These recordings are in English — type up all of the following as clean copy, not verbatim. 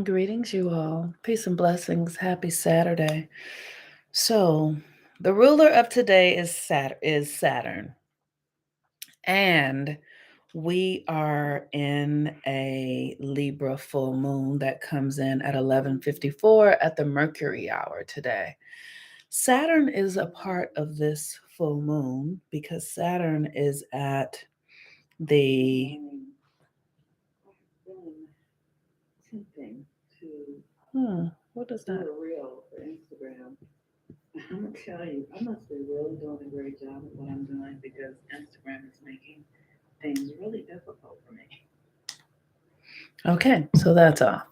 Greetings, you all. Peace and blessings. Happy Saturday. So, the ruler of today is Saturn, and we are in a Libra full moon that comes in at 11:54 at the Mercury hour today. Saturn is a part of this full moon because Saturn is at the tempting to what does that? A reel for Instagram. I'm gonna tell you, I must be really doing a great job of what I'm doing because Instagram is making things really difficult for me. Okay, so that's off.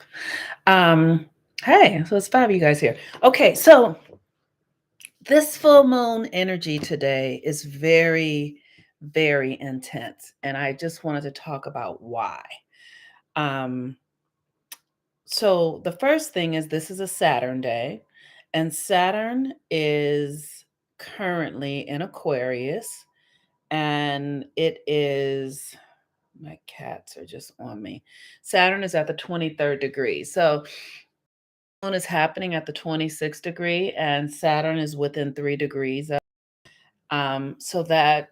Um, hey, so it's five of you guys here. Okay, so this full moon energy today is very, very intense, and I just wanted to talk about why. Um, so the first thing is this is a Saturn day, and Saturn is currently in Aquarius, and it is my cats are just on me. Saturn is at the 23rd degree. So moon is happening at the 26th degree, and Saturn is within 3 degrees. So that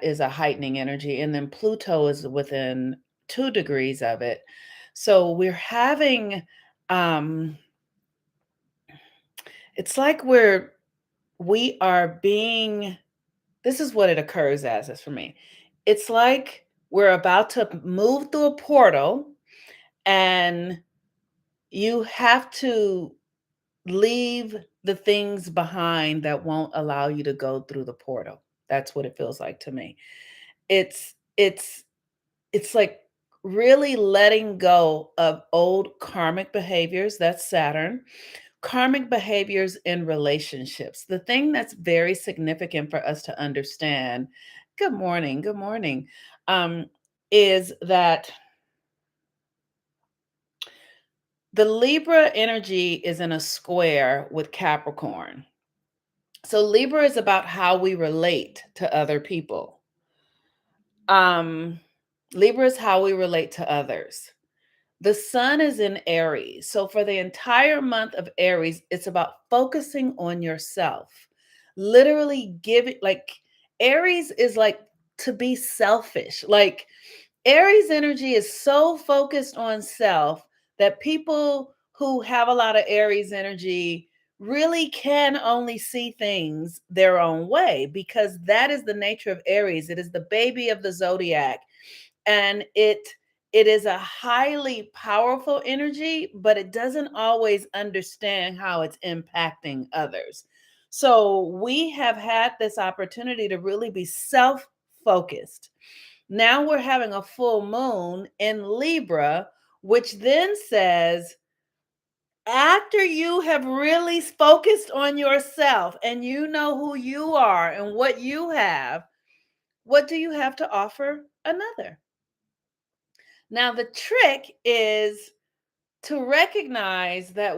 is a heightening energy, and then Pluto is within 2 degrees of it. So we're having um it's like we are being this is what it occurs as for me. It's like we're about to move through a portal, and you have to leave the things behind that won't allow you to go through the portal. That's what it feels like to me. It's it's it's like really letting go of old karmic behaviors. That's Saturn. Karmic behaviors in relationships. The thing that's very significant for us to understand, good morning, um, is that the Libra energy is in a square with Capricorn. So Libra is about how we relate to other people. Um, Libra is how we relate to others. The sun is in Aries. So for the entire month of Aries, it's about focusing on yourself. Literally giving, like, Aries is like to be selfish. Like, Aries energy is so focused on self that people who have a lot of Aries energy really can only see things their own way because that is the nature of Aries. It is the baby of the zodiac, and it is a highly powerful energy, but it doesn't always understand how it's impacting others. So we have had this opportunity to really be self-focused. Now we're having a full moon in Libra, which then says, after you have really focused on yourself and you know who you are and what you have, what do you have to offer another? Now, the trick is to recognize that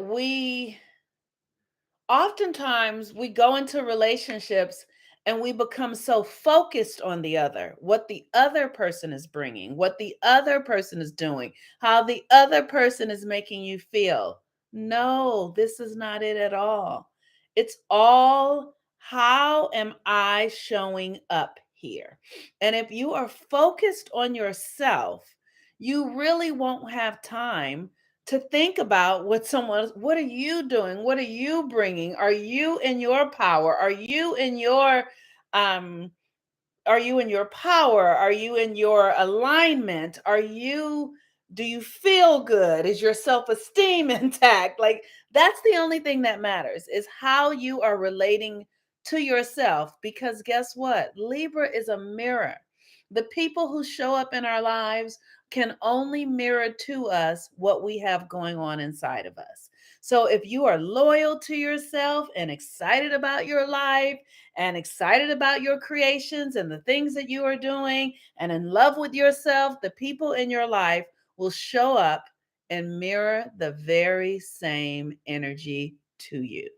oftentimes we go into relationships and we become so focused on the other, what the other person is bringing, what the other person is doing, how the other person is making you feel. No, this is not it at all. It's all, how am I showing up here? And if you are focused on yourself, you really won't have time to think about what are you doing, what are you bringing, are you in your power, um are you in your power, are you in your alignment, do you feel good, is your self-esteem intact? Like, that's the only thing that matters, is how you are relating to yourself, because guess what, Libra is a mirror. The people who show up in our lives can only mirror to us what we have going on inside of us. So if you are loyal to yourself and excited about your life and excited about your creations and the things that you are doing and in love with yourself, the people in your life will show up and mirror the very same energy to you.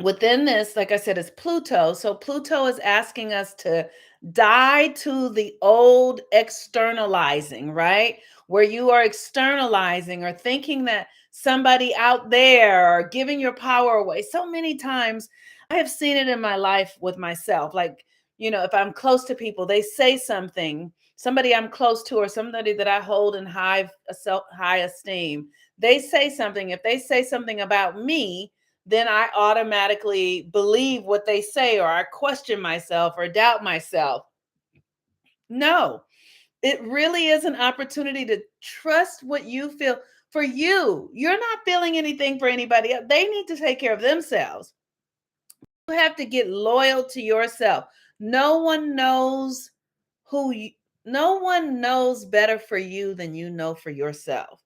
Within this, like I said, is Pluto. So Pluto is asking us to die to the old externalizing, right? Where you are externalizing or thinking that somebody out there or giving your power away. So many times I have seen it in my life with myself. Like, if I'm close to people, they say something, somebody I'm close to or somebody that I hold in high esteem. They say something. If they say something about me, then I automatically believe what they say, or I question myself or doubt myself. No, it really is an opportunity to trust what you feel for you. You're not feeling anything for anybody else. They need to take care of themselves. You have to get loyal to yourself. No one knows who you, no one knows better for you than you know for yourself.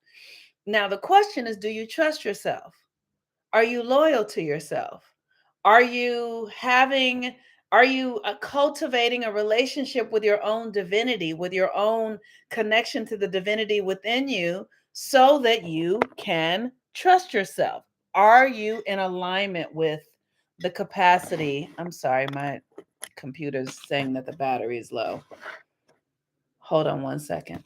Now, the question is, do you trust yourself? Are you loyal to yourself? Are you having, are you cultivating a relationship with your own divinity, with your own connection to the divinity within you so that you can trust yourself? Are you in alignment with the capacity? I'm sorry, my computer's saying that the battery is low. Hold on one second.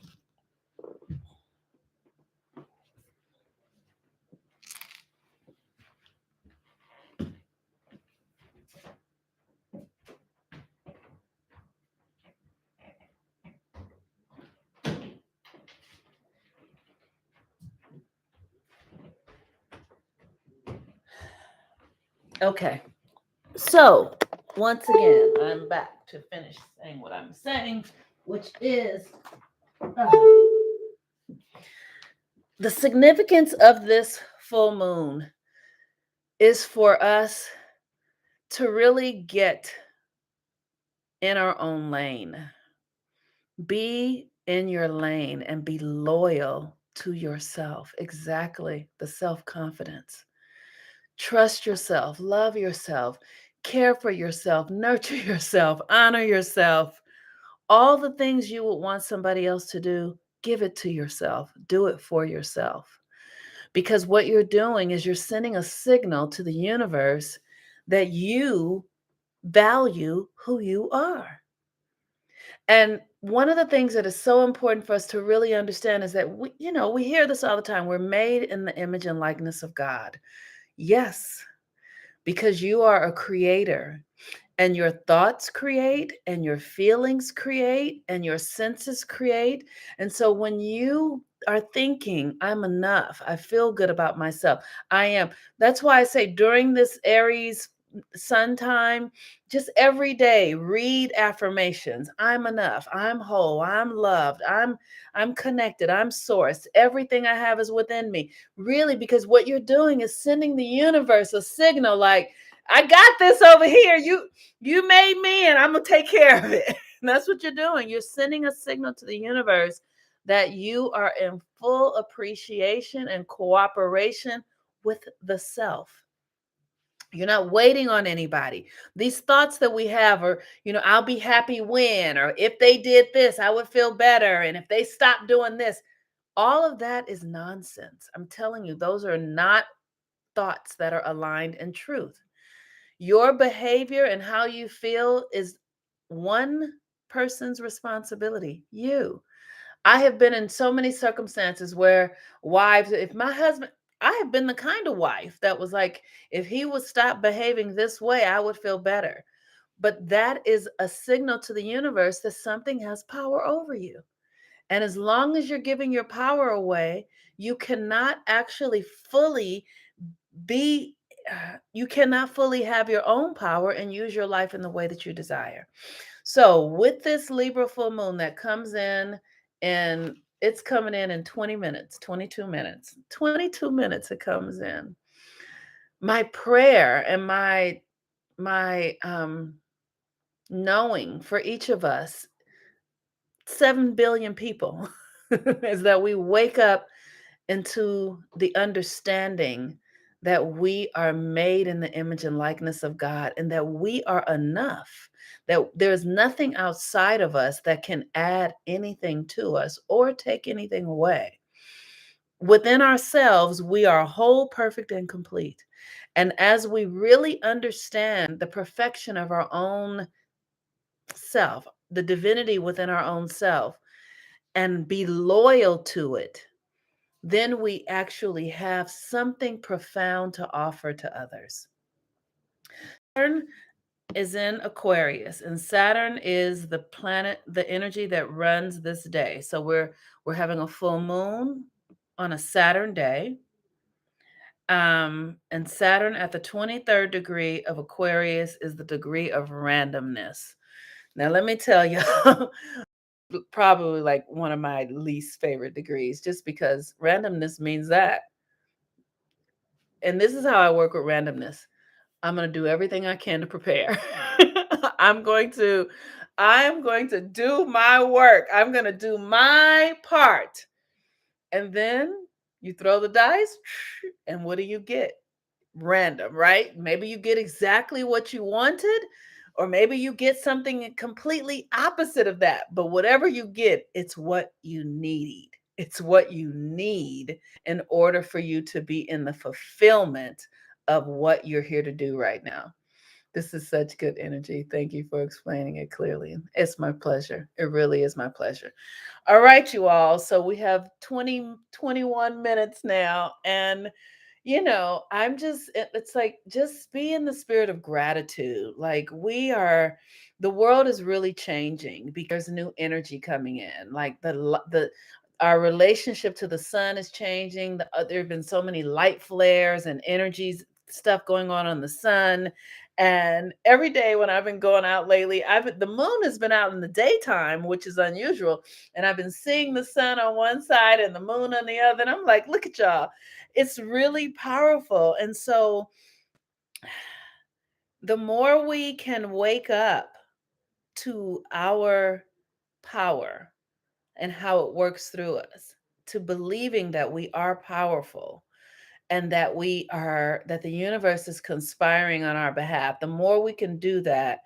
Okay. So, once again, I'm back to finish saying what I'm saying, which is the significance of this full moon is for us to really get in our own lane. Be in your lane and be loyal to yourself. Exactly. The self confidence. Trust yourself, love yourself, care for yourself, nurture yourself, honor yourself. All the things you would want somebody else to do, give it to yourself. Do it for yourself. Because what you're doing is you're sending a signal to the universe that you value who you are. And one of the things that is so important for us to really understand is that we hear this all the time. We're made in the image and likeness of God. Yes, because you are a creator. And your thoughts create, and your feelings create, and your senses create. And so when you are thinking, I'm enough, I feel good about myself, I am. That's why I say during this Aries sun time, just every day read affirmations. I'm enough, I'm whole, I'm loved, I'm connected, I'm sourced. Everything I have is within me. Really, because what you're doing is sending the universe a signal like, I got this over here. You made me and I'm going to take care of it. And that's what you're doing. You're sending a signal to the universe that you are in full appreciation and cooperation with the self. You're not waiting on anybody. These thoughts that we have are, I'll be happy when, or if they did this, I would feel better. And if they stop doing this, all of that is nonsense. I'm telling you, those are not thoughts that are aligned in truth. Your behavior and how you feel is one person's responsibility, you. I have been in so many circumstances where wives, if my husband, I have been the kind of wife that was like, if he would stop behaving this way, I would feel better. But that is a signal to the universe that something has power over you. And as long as you're giving your power away, you cannot actually fully be you cannot fully have your own power and use your life in the way that you desire. So with this Libra full moon that comes in, and it's coming in 20 minutes, 22 minutes, 22 minutes it comes in. My prayer and my knowing for each of us, 7 billion people, is that we wake up into the understanding that we are made in the image and likeness of God, and that we are enough, that there's nothing outside of us that can add anything to us or take anything away. Within ourselves, we are whole, perfect, and complete. And as we really understand the perfection of our own self, the divinity within our own self, and be loyal to it, then we actually have something profound to offer to others. Saturn is in Aquarius, and Saturn is the planet, the energy that runs this day. So we're having a full moon on a Saturn day. And Saturn at the 23rd degree of Aquarius is the degree of randomness. Now, let me tell you, probably like one of my least favorite degrees, just because randomness means that. And this is how I work with randomness. I'm going to do everything I can to prepare. I'm going to I'm going to do my work. I'm going to do my part. And then you throw the dice and what do you get? Random, right? Maybe you get exactly what you wanted, or maybe you get something completely opposite of that. But whatever you get, it's what you need. It's what you need in order for you to be in the fulfillment of what you're here to do right now. This is such good energy. Thank you for explaining it clearly. It's my pleasure. It really is my pleasure. All right, you all. So we have 21 minutes now. And I'm just, it's like, just be in the spirit of gratitude. Like, the world is really changing because there's new energy coming in. Like, our relationship to the sun is changing. There have been so many light flares and energies, stuff going on the sun. And every day when I've been going out lately, the moon has been out in the daytime, which is unusual. And I've been seeing the sun on one side and the moon on the other. And I'm like, look at y'all. It's really powerful. And so the more we can wake up to our power and how it works through us, to believing that we are powerful and that the universe is conspiring on our behalf, the more we can do that,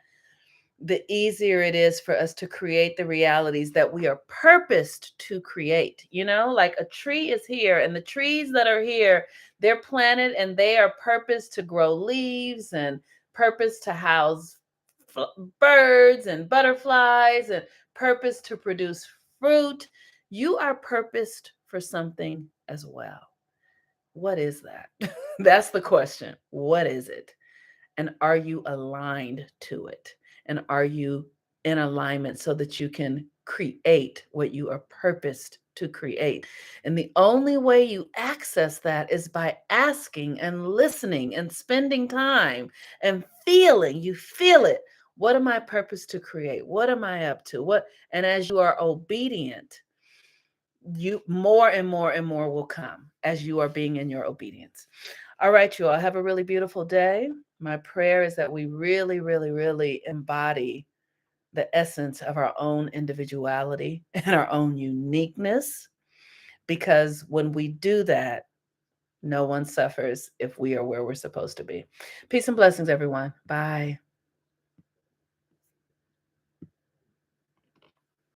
the easier it is for us to create the realities that we are purposed to create. Like a tree is here, and the trees that are here, they're planted and they are purposed to grow leaves and purpose to house birds and butterflies and purpose to produce fruit. You are purposed for something as well. What is that? That's the question. What is it? And are you aligned to it? And are you in alignment so that you can create what you are purposed to create? And the only way you access that is by asking and listening and spending time and feeling. You feel it. What am I purposed to create? What am I up to? And as you are obedient, you more and more and more will come as you are being in your obedience. All right, you all have a really beautiful day. My prayer is that we really, really, really embody the essence of our own individuality and our own uniqueness, because when we do that, no one suffers if we are where we're supposed to be. Peace and blessings, everyone. Bye.